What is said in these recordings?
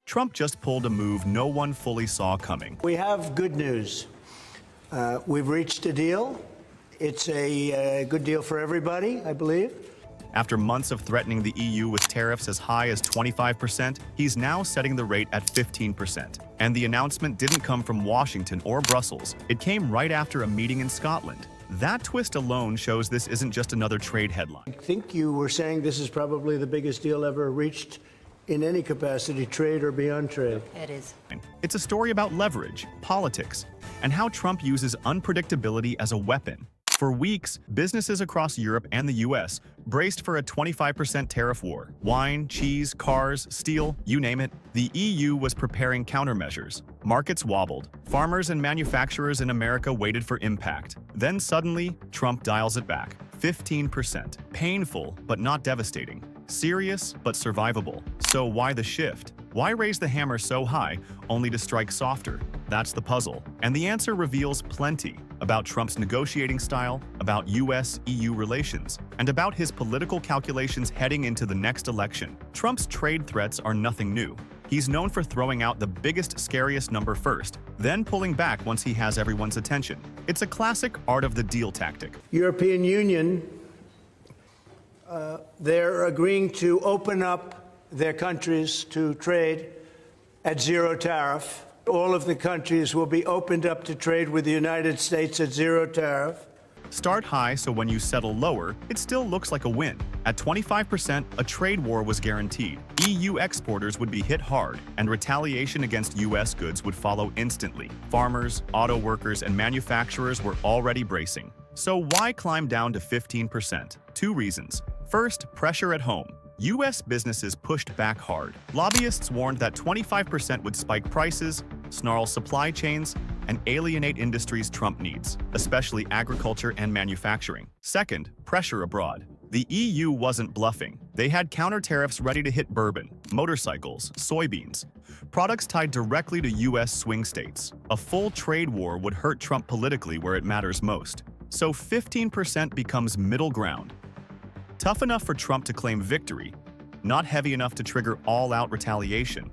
Trump just pulled a move no one fully saw coming. We have good news. We've reached a deal. It's a good deal for everybody, I believe. After months of threatening the EU with tariffs as high as 25%, he's now setting the rate at 15%. And the announcement didn't come from Washington or Brussels. It came right after a meeting in Scotland. That twist alone shows this isn't just another trade headline. I think you were saying this is probably the biggest deal ever reached in any capacity, trade or beyond trade. It is. It's a story about leverage, politics, and how Trump uses unpredictability as a weapon. For weeks, businesses across Europe and the US braced for a 25% tariff war. Wine, cheese, cars, steel, you name it. The EU was preparing countermeasures. Markets wobbled. Farmers and manufacturers in America waited for impact. Then suddenly, Trump dials it back. 15%. Painful, but not devastating. Serious, but survivable. So why the shift? Why raise the hammer so high, only to strike softer? That's the puzzle. And the answer reveals plenty about Trump's negotiating style, about US-EU relations, and about his political calculations heading into the next election. Trump's trade threats are nothing new. He's known for throwing out the biggest, scariest number first, then pulling back once he has everyone's attention. It's a classic art of the deal tactic. European Union, they're agreeing to open up their countries to trade at zero tariff. All of the countries will be opened up to trade with the United States at zero tariff. Start high so when you settle lower, it still looks like a win. At 25%, a trade war was guaranteed. EU exporters would be hit hard, and retaliation against US goods would follow instantly. Farmers, auto workers, and manufacturers were already bracing. So why climb down to 15%? Two reasons. First, pressure at home. US businesses pushed back hard. Lobbyists warned that 25% would spike prices, snarl supply chains, and alienate industries Trump needs, especially agriculture and manufacturing. Second, pressure abroad. The EU wasn't bluffing. They had counter tariffs ready to hit bourbon, motorcycles, soybeans, products tied directly to US swing states. A full trade war would hurt Trump politically where it matters most. So 15% becomes middle ground. Tough enough for Trump to claim victory, not heavy enough to trigger all-out retaliation.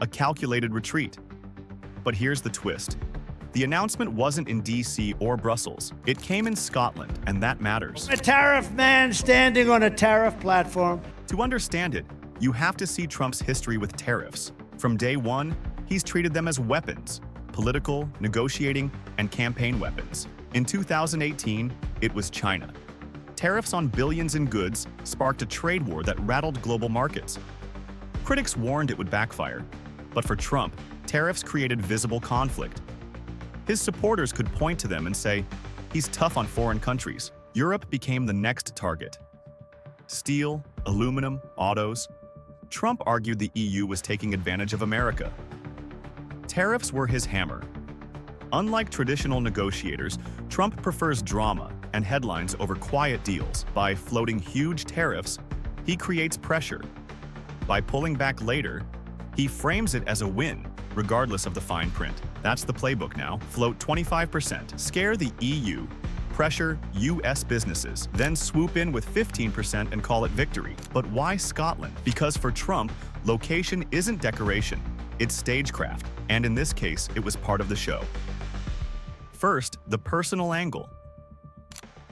A calculated retreat. But here's the twist. The announcement wasn't in DC or Brussels. It came in Scotland, and that matters. A tariff man standing on a tariff platform. To understand it, you have to see Trump's history with tariffs. From day one, he's treated them as weapons, political, negotiating, and campaign weapons. In 2018, it was China. Tariffs on billions in goods sparked a trade war that rattled global markets. Critics warned it would backfire, but for Trump, tariffs created visible conflict. His supporters could point to them and say, he's tough on foreign countries. Europe became the next target. Steel, aluminum, autos. Trump argued the EU was taking advantage of America. Tariffs were his hammer. Unlike traditional negotiators, Trump prefers drama and headlines over quiet deals. By floating huge tariffs, he creates pressure. By pulling back later, he frames it as a win, regardless of the fine print. That's the playbook now. Float 25%, scare the EU, pressure US businesses, then swoop in with 15% and call it victory. But why Scotland? Because for Trump, location isn't decoration, it's stagecraft, and in this case, it was part of the show. First, the personal angle.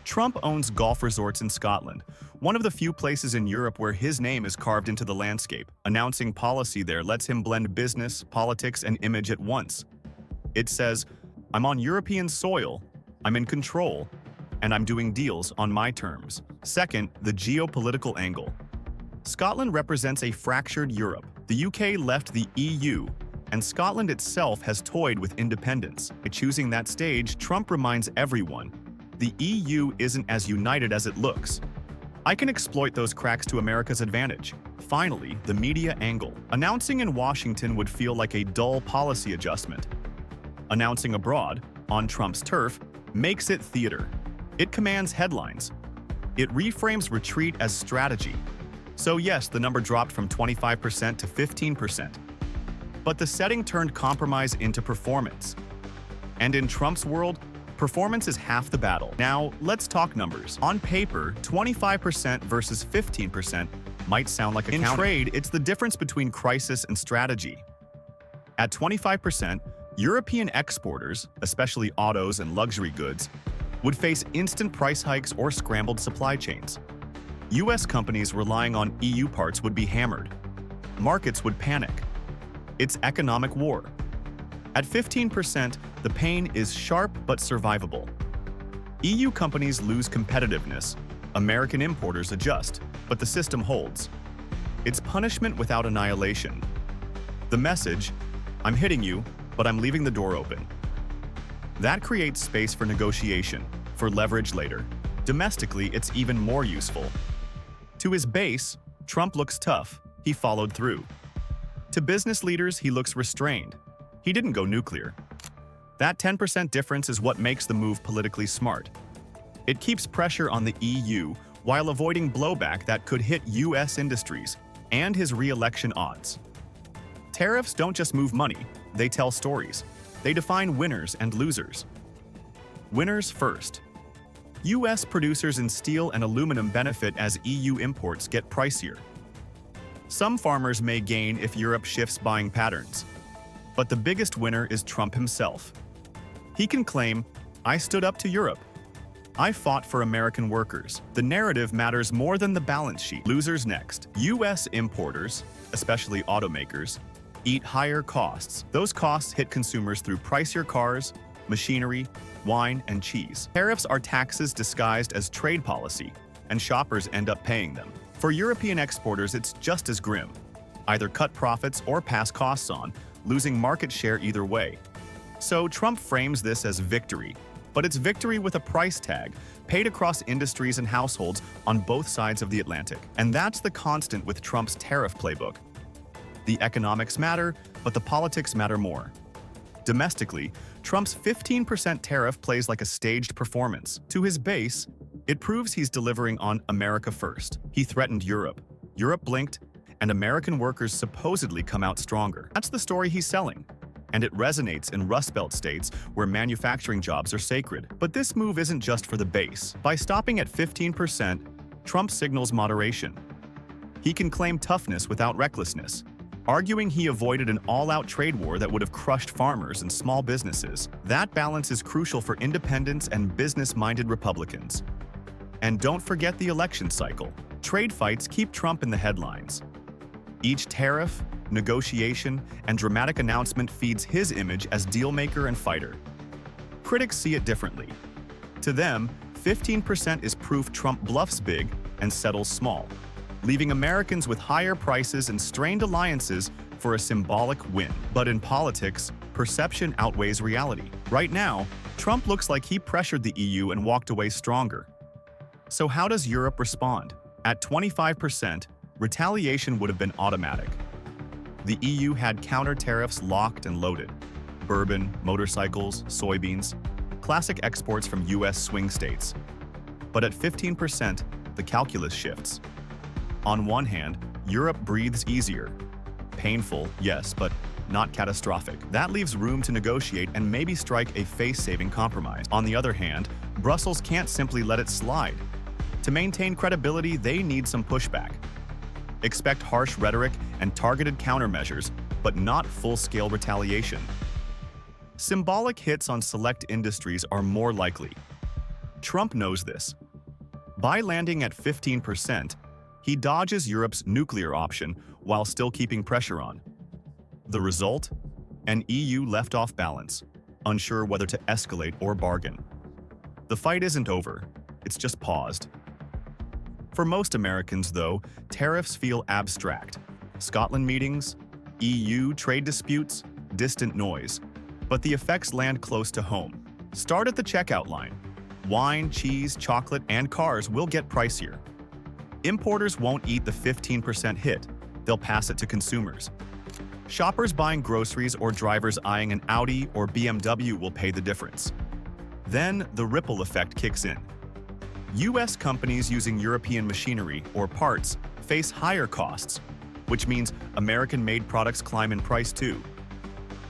Trump owns golf resorts in Scotland, one of the few places in Europe where his name is carved into the landscape. Announcing policy there lets him blend business, politics, and image at once. It says, I'm on European soil, I'm in control, and I'm doing deals on my terms. Second, the geopolitical angle. Scotland represents a fractured Europe. The UK left the EU, and Scotland itself has toyed with independence. By choosing that stage, Trump reminds everyone, the EU isn't as united as it looks. I can exploit those cracks to America's advantage. Finally, the media angle. Announcing in Washington would feel like a dull policy adjustment. Announcing abroad, on Trump's turf, makes it theater. It commands headlines. It reframes retreat as strategy. So yes, the number dropped from 25% to 15%. But the setting turned compromise into performance. And in Trump's world, performance is half the battle. Now, let's talk numbers. On paper, 25% versus 15% might sound like accounting. In trade, it's the difference between crisis and strategy. At 25%, European exporters, especially autos and luxury goods, would face instant price hikes or scrambled supply chains. US companies relying on EU parts would be hammered. Markets would panic. It's economic war. At 15%, the pain is sharp but survivable. EU companies lose competitiveness. American importers adjust, but the system holds. It's punishment without annihilation. The message, I'm hitting you, but I'm leaving the door open. That creates space for negotiation, for leverage later. Domestically, it's even more useful. To his base, Trump looks tough. He followed through. To business leaders, he looks restrained. He didn't go nuclear. That 10% difference is what makes the move politically smart. It keeps pressure on the EU while avoiding blowback that could hit US industries and his re-election odds. Tariffs don't just move money, they tell stories. They define winners and losers. Winners first. US producers in steel and aluminum benefit as EU imports get pricier. Some farmers may gain if Europe shifts buying patterns. But the biggest winner is Trump himself. He can claim, I stood up to Europe. I fought for American workers. The narrative matters more than the balance sheet. Losers next. US importers, especially automakers, eat higher costs. Those costs hit consumers through pricier cars, machinery, wine, and cheese. Tariffs are taxes disguised as trade policy, and shoppers end up paying them. For European exporters, it's just as grim. Either cut profits or pass costs on, losing market share either way. So Trump frames this as victory, but it's victory with a price tag, paid across industries and households on both sides of the Atlantic. And that's the constant with Trump's tariff playbook. The economics matter, but the politics matter more. Domestically, Trump's 15% tariff plays like a staged performance. To his base, it proves he's delivering on America first. He threatened Europe. Europe blinked, and American workers supposedly come out stronger. That's the story he's selling. And it resonates in Rust Belt states where manufacturing jobs are sacred. But this move isn't just for the base. By stopping at 15%, Trump signals moderation. He can claim toughness without recklessness, arguing he avoided an all-out trade war that would have crushed farmers and small businesses. That balance is crucial for independents and business-minded Republicans. And don't forget the election cycle. Trade fights keep Trump in the headlines. Each tariff, negotiation, and dramatic announcement feeds his image as dealmaker and fighter. Critics see it differently. To them, 15% is proof Trump bluffs big and settles small, leaving Americans with higher prices and strained alliances for a symbolic win. But in politics, perception outweighs reality. Right now, Trump looks like he pressured the EU and walked away stronger. So how does Europe respond? At 25%, retaliation would have been automatic. The EU had counter tariffs locked and loaded. Bourbon, motorcycles, soybeans, classic exports from US swing states. But at 15%, the calculus shifts. On one hand, Europe breathes easier. Painful, yes, but not catastrophic. That leaves room to negotiate and maybe strike a face-saving compromise. On the other hand, Brussels can't simply let it slide. To maintain credibility, they need some pushback. Expect harsh rhetoric and targeted countermeasures, but not full-scale retaliation. Symbolic hits on select industries are more likely. Trump knows this. By landing at 15%, he dodges Europe's nuclear option while still keeping pressure on. The result? An EU left off balance, unsure whether to escalate or bargain. The fight isn't over, it's just paused. For most Americans, though, tariffs feel abstract. Scotland meetings, EU trade disputes, distant noise. But the effects land close to home. Start at the checkout line. Wine, cheese, chocolate, and cars will get pricier. Importers won't eat the 15% hit. They'll pass it to consumers. Shoppers buying groceries or drivers eyeing an Audi or BMW will pay the difference. Then the ripple effect kicks in. US companies using European machinery or parts face higher costs, which means American-made products climb in price too.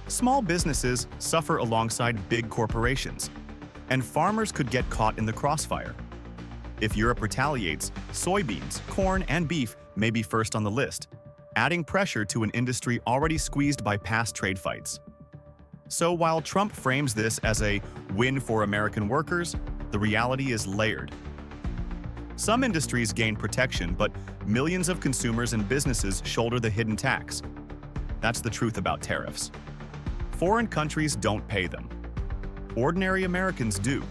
Small businesses suffer alongside big corporations, and farmers could get caught in the crossfire. If Europe retaliates, soybeans, corn, and beef may be first on the list, adding pressure to an industry already squeezed by past trade fights. So while Trump frames this as a win for American workers, the reality is layered. Some industries gain protection, but millions of consumers and businesses shoulder the hidden tax. That's the truth about tariffs. Foreign countries don't pay them. Ordinary Americans do.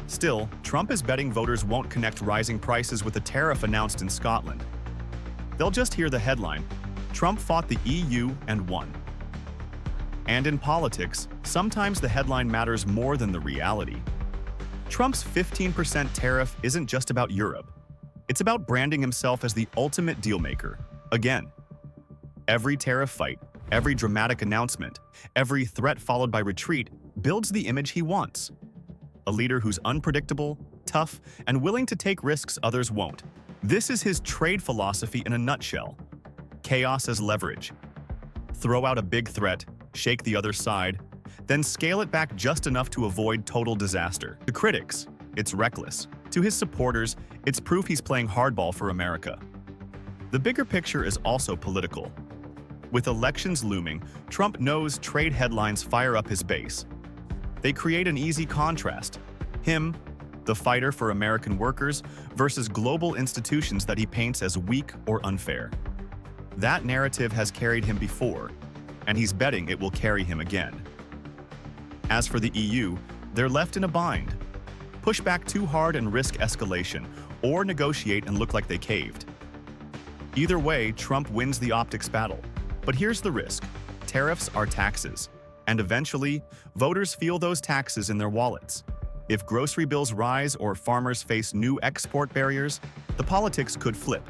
Still, Trump is betting voters won't connect rising prices with a tariff announced in Scotland. They'll just hear the headline, "Trump fought the EU and won." And in politics, sometimes the headline matters more than the reality. Trump's 15% tariff isn't just about Europe. It's about branding himself as the ultimate dealmaker, again. Every tariff fight, every dramatic announcement, every threat followed by retreat builds the image he wants. A leader who's unpredictable, tough, and willing to take risks others won't. This is his trade philosophy in a nutshell. Chaos as leverage. Throw out a big threat, shake the other side, then scale it back just enough to avoid total disaster. To critics, it's reckless. To his supporters, it's proof he's playing hardball for America. The bigger picture is also political. With elections looming, Trump knows trade headlines fire up his base. They create an easy contrast. Him, the fighter for American workers, versus global institutions that he paints as weak or unfair. That narrative has carried him before, and he's betting it will carry him again. As for the EU, they're left in a bind. Push back too hard and risk escalation, or negotiate and look like they caved. Either way, Trump wins the optics battle. But here's the risk. Tariffs are taxes, and eventually, voters feel those taxes in their wallets. If grocery bills rise or farmers face new export barriers, the politics could flip.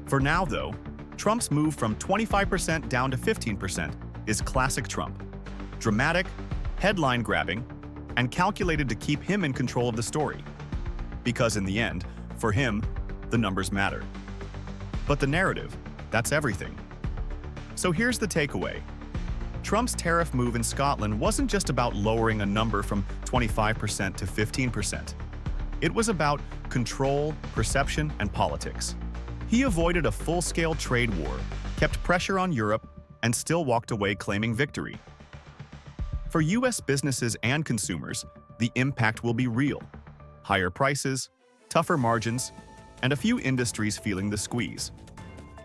For now, though, Trump's move from 25% down to 15% is classic Trump. Dramatic, headline-grabbing, and calculated to keep him in control of the story. Because in the end, for him, the numbers matter. But the narrative, that's everything. So here's the takeaway. Trump's tariff move in Scotland wasn't just about lowering a number from 25% to 15%. It was about control, perception, and politics. He avoided a full-scale trade war, kept pressure on Europe, and still walked away claiming victory. For U.S. businesses and consumers, the impact will be real. Higher prices, tougher margins, and a few industries feeling the squeeze.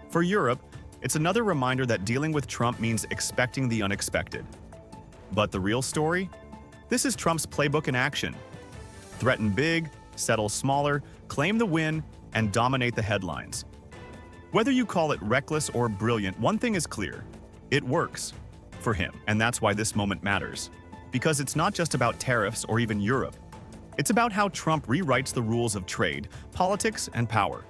For Europe, it's another reminder that dealing with Trump means expecting the unexpected. But the real story? This is Trump's playbook in action. Threaten big, settle smaller, claim the win, and dominate the headlines. Whether you call it reckless or brilliant, one thing is clear. It works. For him. And that's why this moment matters. Because it's not just about tariffs or even Europe. It's about how Trump rewrites the rules of trade, politics, and power.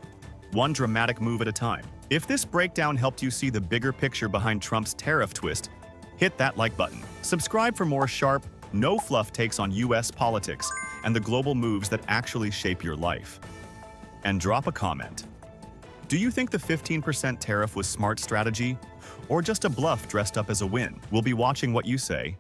One dramatic move at a time. If this breakdown helped you see the bigger picture behind Trump's tariff twist, hit that like button. Subscribe for more sharp, no-fluff takes on US politics and the global moves that actually shape your life. And drop a comment. Do you think the 15% tariff was smart strategy? Or just a bluff dressed up as a win? We'll be watching what you say.